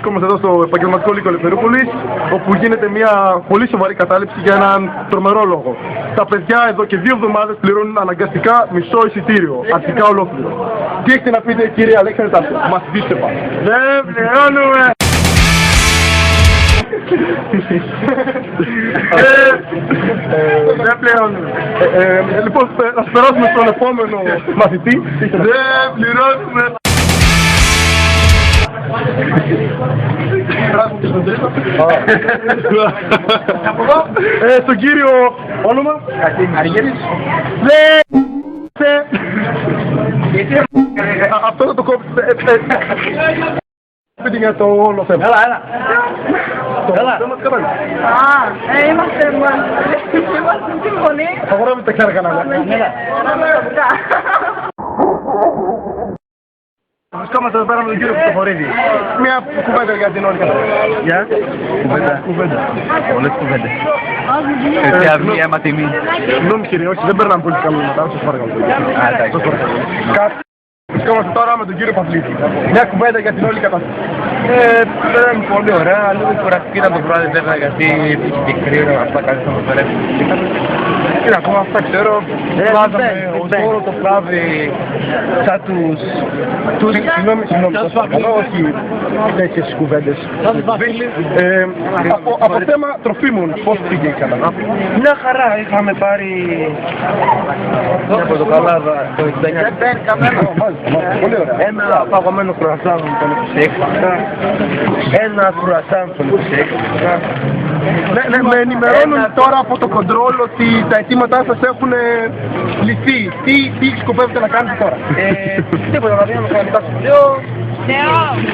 Βρισκόμαστε εδώ στο επαγγελματικό Λύκειο Ελευθερούπολης, όπου γίνεται μια πολύ σοβαρή κατάληψη για έναν τρομερό λόγο. Τα παιδιά εδώ και 2 εβδομάδες πληρώνουν αναγκαστικά μισό εισιτήριο, αρχικά ολόκληρο. Τι έχετε να πείτε, κύριε Αλέξανδρε Τάσο, μας πείστε πάνω. Δεν πληρώνουμε! Δεν πληρώνουμε. Λοιπόν, να περάσουμε στον επόμενο μαθητή. Δεν πληρώνουμε! Στον κύριο όνομα Αργύρης. Αυτό θα το κόψετε. Πείτε για το όλο θέμα. Έλα. Είμαστε σύμφωνοι. Αγοράμε τα χέρια κανάλια. Βρισκόμαστε εδώ πέρα με τον κύριο Χριστοφορίδη. Μια κουβέντα για την όλη κατάσταση. Γεια. Κουβέντα. Πολλές κουβέντες. Σε αυγή αίμα τιμή. Συγγνώμη κύριε, όχι, δεν περνάμε πολύ καλά μετά, σας παρακαλώ. Βρισκόμαστε τώρα με τον κύριο Παυλίδη. Μια κουβέντα για την όλη κατάσταση. Ήταν πολύ ωραία, λίγο κουραστική ήταν το βράδυ βέβαια γιατί είχε κρύο, αυτά κάτι θα μας περάσει. Είναι ακόμα αυτά ξέρω, βάζαμε όλο το βράδυ σαν τους... Συγγνώμη, σας παρακαλώ, όχι τέτοιες κουβέντες. Από θέμα τροφίμων, πώς πήγε η κατάσταση? Μια χαρά, είχαμε πάρει από το Καλάδα το 69. Πολύ ωραία. Ένα παγωμένο κρουασάν τον 26. Ένα κρουασάν τον 26. Ναι, με ενημερώνουν τώρα από το κοντρόλ ότι τα αιτήματά σας έχουν λυθεί. Τι σκοπεύετε να κάνετε τώρα? Τίποτα, να δίνουμε κανονικά στο βιβλίο.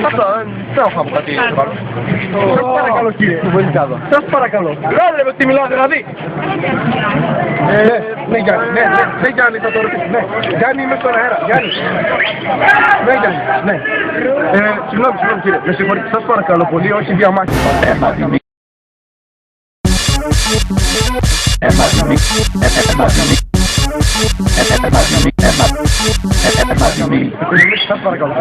Αυτό, δεν έχω από κάτι πάνω. Σας παρακαλώ κύριε. Σας παρακαλώ. Λάβετε τι μιλάω δηλαδή. Ναι Γιάννη, ναι Γιάννη θα το ρωτήσω. Ναι, Γιάννη είμαι στον αέρα. Γιάννη. Ναι Γιάννη, ναι. Συγγνώμη κύριε, με συγχωρείτε. Σας παρακαλώ πολύ, όχι διαμάχη. Σας παρακαλώ.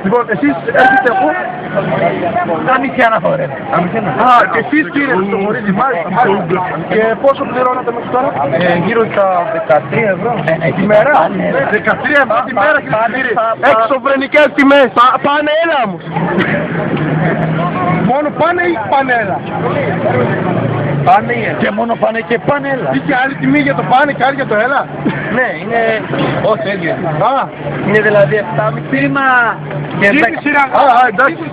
Λοιπόν, εσείς έρχεστε από... Ανοιχτή αναφορά. Και εσείς κύριε Χριστοφορίδη, μάλιστα. Και πόσο πληρώνατε μέχρι τώρα? Γύρω στα 13 ευρώ. Τη μέρα? 13 ευρώ τη μέρα κύριε. Εξωφρενικές τιμές. Πανέλα μου. Μόνο πάνε ή πανέλα? Πάνε και μόνο πάνε και πανέλα. Είχε άλλη τιμή για το πάνε και άλλη για το έλα? Ναι, είναι όχι ίδιο. Είναι δηλαδή 7,5 πήρημα και 10. Εντάξει.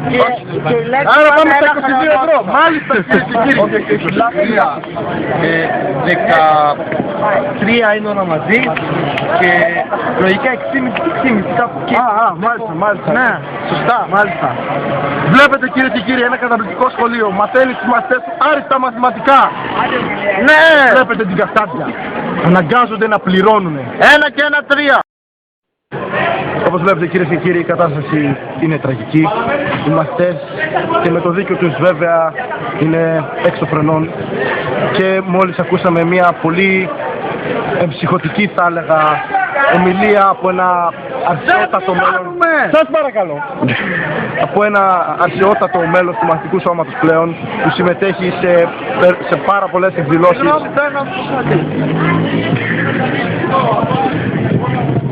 Άρα πάμε στα 22 ευρώ. Μάλιστα κύριε και κύριοι. 13 είναι όλα μαζί και λογικά 6,5 κάπου εκεί. Μάλιστα. Ναι, σωστά, μάλιστα. Βλέπετε κύριε και κύριοι, ένα καταπληκτικό σχολείο. Μαθαίνει τους μαθητές άριστα μαθηματικά. Ναι! Βλέπετε την καστάτια. Αναγκάζονται να πληρώνουνε. 1 και 1 3. Όπως βλέπετε κυρίες και κύριοι, η κατάσταση είναι τραγική. Οι μαθητές και με το δίκιο τους βέβαια είναι έξω φρενών. Και μόλις ακούσαμε μια πολύ εμψυχωτική θα έλεγα ομιλία από ένα αρχαιότατο μέλος. Σας παρακαλώ. Από ένα αρχαιότατο μέλος του μαθητικού σώματος πλέον που συμμετέχει σε πάρα πολλές εκδηλώσεις.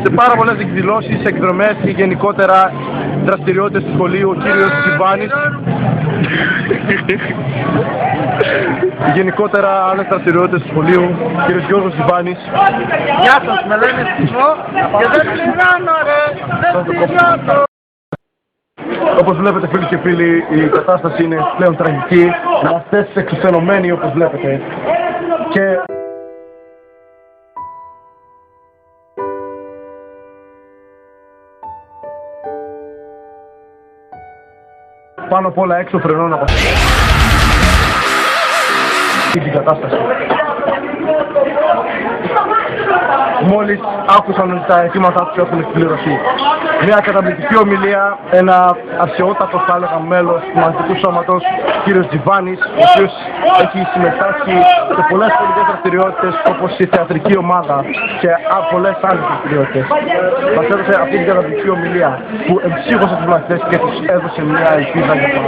Σε πάρα πολλές εκδηλώσεις, εκδρομές και γενικότερα δραστηριότητες του σχολείου, ο κύριος Τσιβάνης. Γενικότερα άλλες δραστηριότητες του σχολείου, ο κύριος Γιώργος Τσιβάνης. Γεια σας, με λένε Τσιβό και δεν πληρώνω ρε, δεν πληρώνω. Όπως βλέπετε φίλοι και φίλοι, η κατάσταση είναι πλέον τραγική. Μαθητές εξουθενωμένοι όπως βλέπετε. Και πάνω απ' όλα έξω φρενών από την κατάσταση. μόλις άκουσαν ότι τα αιτήματά τους έχουν εκπληρωθεί. Μια καταπληκτική ομιλία, ένα αξιότατο θα έλεγα μέλος του Μαθητικού Σώματος, κύριος Τζιβάνης, ο οποίος έχει συμμετάσχει σε πολλές πολιτικές δραστηριότητες όπως η θεατρική ομάδα και πολλές άλλες δραστηριότητες. Μας έδωσε αυτή την καταπληκτική ομιλία που εμψύχωσε τους μαθητές και τους έδωσε μια ελπίδα για το